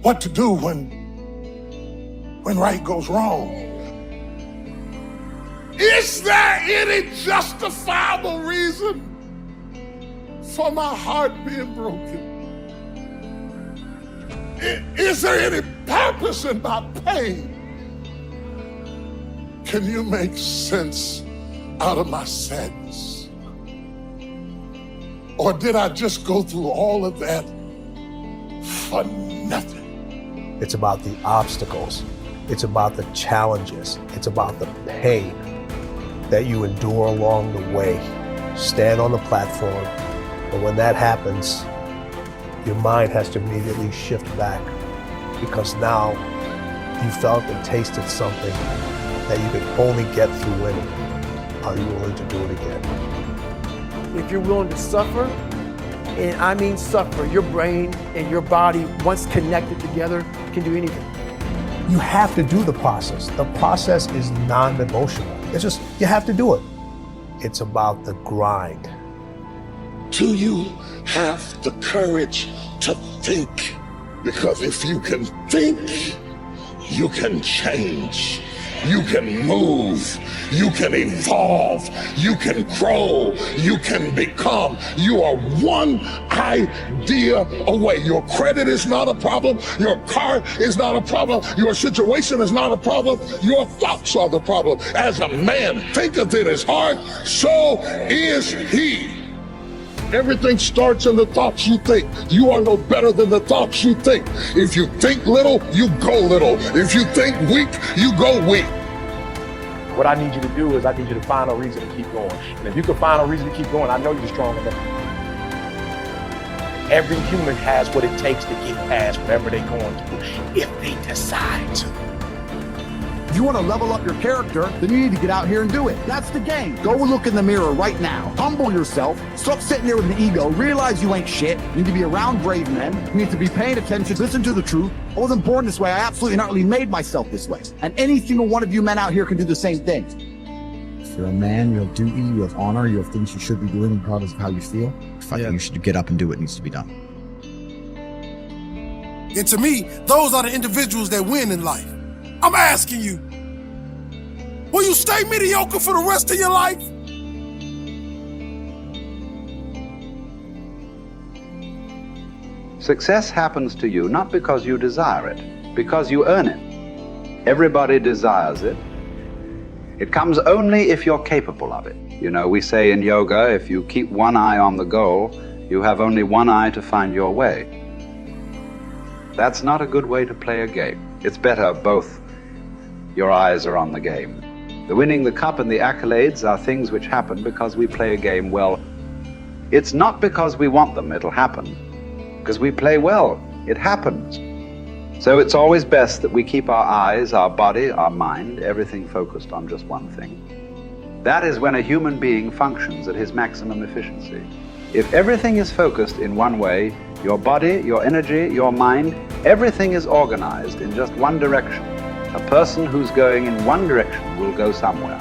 what to do when right goes wrong. Is there any justifiable reason for my heart being broken? Is there any purpose in my pain? Can you make sense out of my sadness? Or did I just go through all of that for nothing? It's about the obstacles. It's about the challenges. It's about the pain that you endure along the way. Stand on the platform, but when that happens, your mind has to immediately shift back, because now you felt and tasted something that you can only get through winning. Are you willing to do it again? If you're willing to suffer, and I mean suffer, your brain and your body, once connected together, can do anything. You have to do the process. The process is non-negotiable. It's just, you have to do it. It's about the grind. Do you have the courage to think? Because if you can think, you can change. You can move, you can evolve, you can grow, you can become. You are one idea away. Your credit is not a problem. Your car is not a problem. Your situation is not a problem. Your thoughts are the problem. As a man thinketh in his heart, so is he. Everything starts in the thoughts you think. You are no better than the thoughts you think. If you think little, you go little. If you think weak, you go weak. What I need you to do is I need you to find a reason to keep going. And if you can find a reason to keep going, I know you're strong enough. Every human has what it takes to get past whatever they're going through, if they decide to. If you want to level up your character, then you need to get out here and do it. That's the game. Go look in the mirror right now. Humble yourself. Stop sitting there with an ego. Realize you ain't shit. You need to be around brave men. You need to be paying attention. Listen to the truth. I wasn't born this way. I absolutely not really made myself this way. And any single one of you men out here can do the same thing. If you're a man, you have duty, you have honor, you have things you should be doing regardless of how you feel. You should get up and do what needs to be done. And to me, those are the individuals that win in life. I'm asking you, will you stay mediocre for the rest of your life? Success happens to you not because you desire it, because you earn it. Everybody desires it. It comes only if you're capable of it. You know, we say in yoga, if you keep one eye on the goal, you have only one eye to find your way. That's not a good way to play a game. It's better both your eyes are on the game. The winning the cup and the accolades are things which happen because we play a game well. It's not because we want them, it'll happen. Because we play well, it happens. So it's always best that we keep our eyes, our body, our mind, everything focused on just one thing. That is when a human being functions at his maximum efficiency. If everything is focused in one way, your body, your energy, your mind, everything is organized in just one direction. A person who's going in one direction will go somewhere.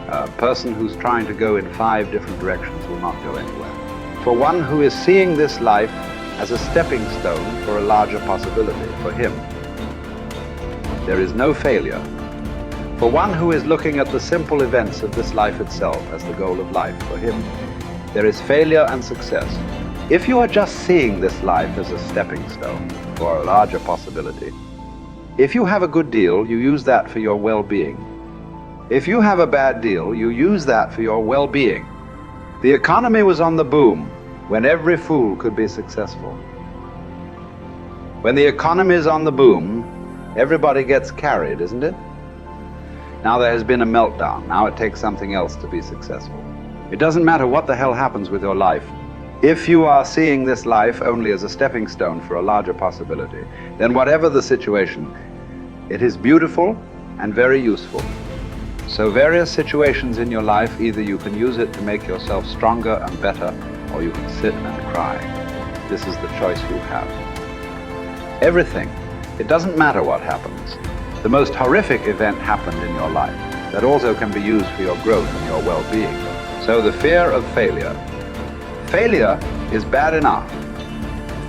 A person who's trying to go in 5 different directions will not go anywhere. For one who is seeing this life as a stepping stone for a larger possibility, for him, there is no failure. For one who is looking at the simple events of this life itself as the goal of life, for him, there is failure and success. If you are just seeing this life as a stepping stone for a larger possibility, if you have a good deal, you use that for your well-being. If you have a bad deal, you use that for your well-being. The economy was on the boom when every fool could be successful. When the economy is on the boom, everybody gets carried, isn't it? Now there has been a meltdown. Now it takes something else to be successful. It doesn't matter what the hell happens with your life. If you are seeing this life only as a stepping stone for a larger possibility, then whatever the situation, it is beautiful and very useful. So various situations in your life, either you can use it to make yourself stronger and better, or you can sit and cry. This is the choice you have. Everything. It doesn't matter what happens. The most horrific event happened in your life that also can be used for your growth and your well-being. So the fear of failure. Failure is bad enough.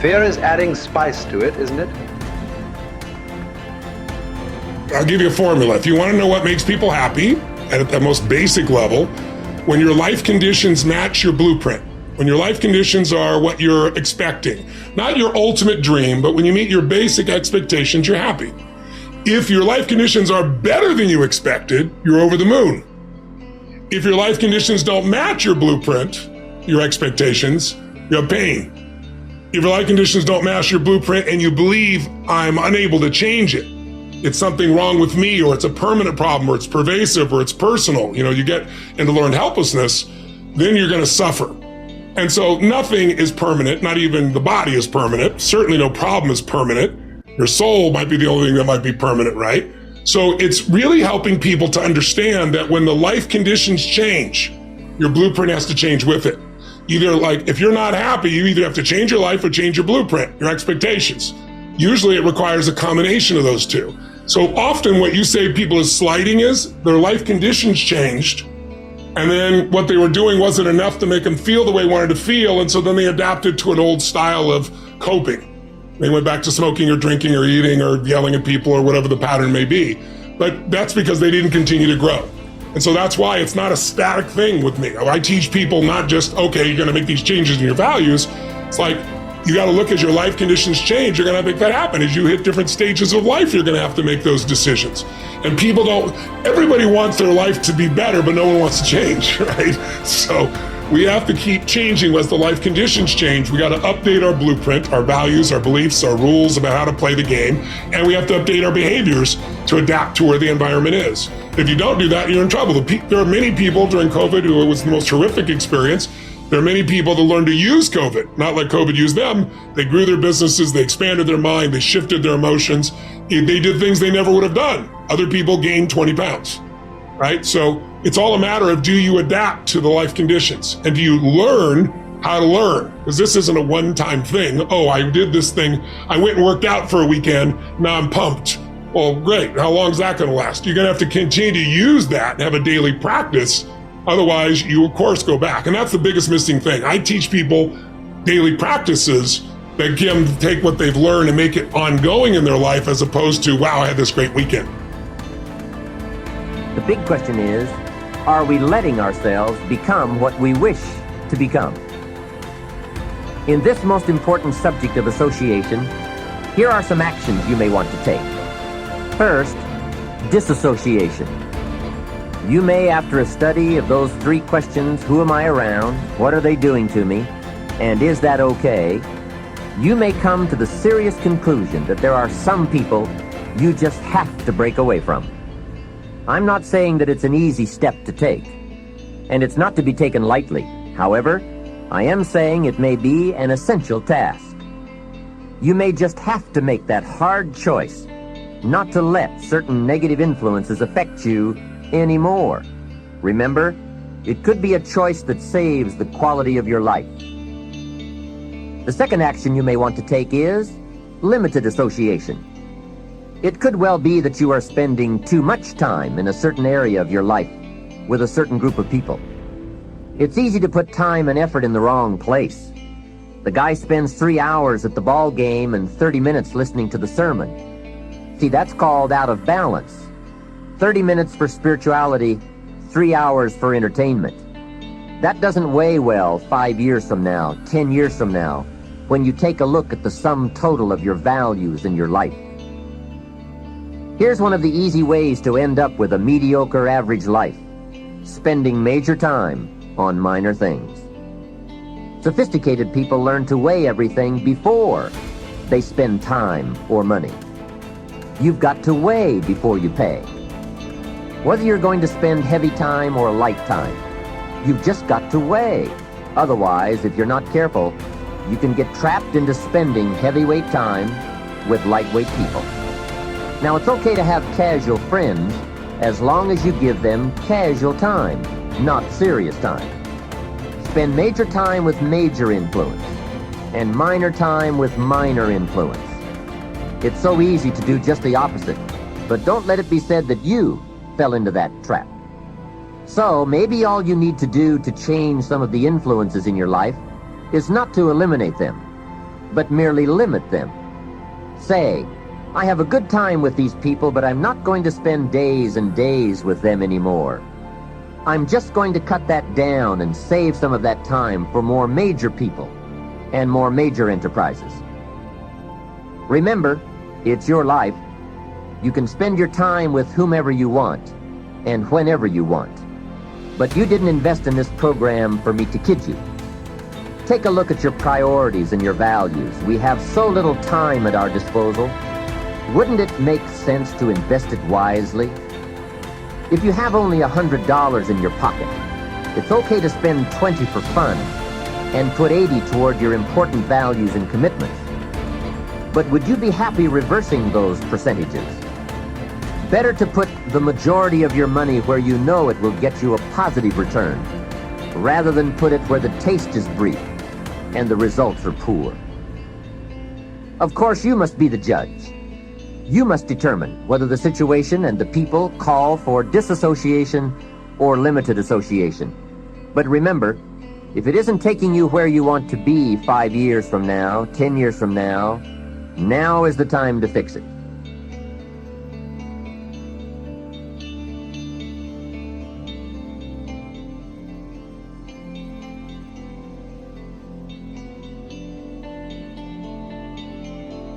Fear is adding spice to it, isn't it? I'll give you a formula. If you want to know what makes people happy at the most basic level, when your life conditions match your blueprint, when your life conditions are what you're expecting, not your ultimate dream, but when you meet your basic expectations, you're happy. If your life conditions are better than you expected, you're over the moon. If your life conditions don't match your blueprint, your expectations, you have pain. If your life conditions don't match your blueprint and you believe I'm unable to change it, it's something wrong with me, or it's a permanent problem, or it's pervasive, or it's personal, you get into learned helplessness, then you're going to suffer. And so nothing is permanent, not even the body is permanent. Certainly no problem is permanent. Your soul might be the only thing that might be permanent, right? So it's really helping people to understand that when the life conditions change, your blueprint has to change with it. Either if you're not happy, you either have to change your life or change your blueprint, your expectations. Usually it requires a combination of those two. So often what you say people is slighting is their life conditions changed, and then what they were doing wasn't enough to make them feel the way they wanted to feel, and so then they adapted to an old style of coping. They went back to smoking or drinking or eating or yelling at people or whatever the pattern may be. But that's because they didn't continue to grow. And so that's why it's not a static thing with me. I teach people not just, okay, you're going to make these changes in your values. It's like, you got to look as your life conditions change. You're going to make that happen. As you hit different stages of life, you're going to have to make those decisions. And everybody wants their life to be better, but no one wants to change, right? So we have to keep changing as the life conditions change. We got to update our blueprint, our values, our beliefs, our rules about how to play the game. And we have to update our behaviors to adapt to where the environment is. If you don't do that, you're in trouble. There are many people during COVID who it was the most horrific experience. There are many people that learned to use COVID, not like COVID used them. They grew their businesses, they expanded their mind, they shifted their emotions. They did things they never would have done. Other people gained 20 pounds, right? So it's all a matter of, do you adapt to the life conditions? And do you learn how to learn? Because this isn't a one-time thing. Oh, I did this thing. I went and worked out for a weekend. Now I'm pumped. Well, great. How long is that going to last? You're going to have to continue to use that and have a daily practice. Otherwise, you, of course, go back. And that's the biggest missing thing. I teach people daily practices that can take what they've learned and make it ongoing in their life, as opposed to, wow, I had this great weekend. The big question is, are we letting ourselves become what we wish to become? In this most important subject of association, here are some actions you may want to take. First, disassociation. You may, after a study of those 3 questions, who am I around, what are they doing to me, and is that okay, you may come to the serious conclusion that there are some people you just have to break away from. I'm not saying that it's an easy step to take, and it's not to be taken lightly. However, I am saying it may be an essential task. You may just have to make that hard choice not to let certain negative influences affect you anymore. Remember, it could be a choice that saves the quality of your life. The second action you may want to take is limited association. It could well be that you are spending too much time in a certain area of your life with a certain group of people. It's easy to put time and effort in the wrong place. The guy spends 3 hours at the ball game and 30 minutes listening to the sermon. See, that's called out of balance. 30 minutes for spirituality, 3 hours for entertainment. That doesn't weigh well 5 years from now, 10 years from now, when you take a look at the sum total of your values in your life. Here's one of the easy ways to end up with a mediocre average life: spending major time on minor things. Sophisticated people learn to weigh everything before they spend time or money. You've got to weigh before you pay. Whether you're going to spend heavy time or light time, you've just got to weigh. Otherwise, if you're not careful, you can get trapped into spending heavyweight time with lightweight people. Now, it's okay to have casual friends as long as you give them casual time, not serious time. Spend major time with major influence and minor time with minor influence. It's so easy to do just the opposite, but don't let it be said that you fell into that trap. So maybe all you need to do to change some of the influences in your life is not to eliminate them, but merely limit them. Say, I have a good time with these people, but I'm not going to spend days and days with them anymore. I'm just going to cut that down and save some of that time for more major people and more major enterprises. Remember, it's your life. You can spend your time with whomever you want and whenever you want. But you didn't invest in this program for me to kid you. Take a look at your priorities and your values. We have so little time at our disposal. Wouldn't it make sense to invest it wisely? If you have only $100 in your pocket, it's okay to spend $20 for fun and put $80 toward your important values and commitments. But would you be happy reversing those percentages? Better to put the majority of your money where you know it will get you a positive return, rather than put it where the taste is brief and the results are poor. Of course, you must be the judge. You must determine whether the situation and the people call for disassociation or limited association. But remember, if it isn't taking you where you want to be 5 years from now, 10 years from now, now is the time to fix it.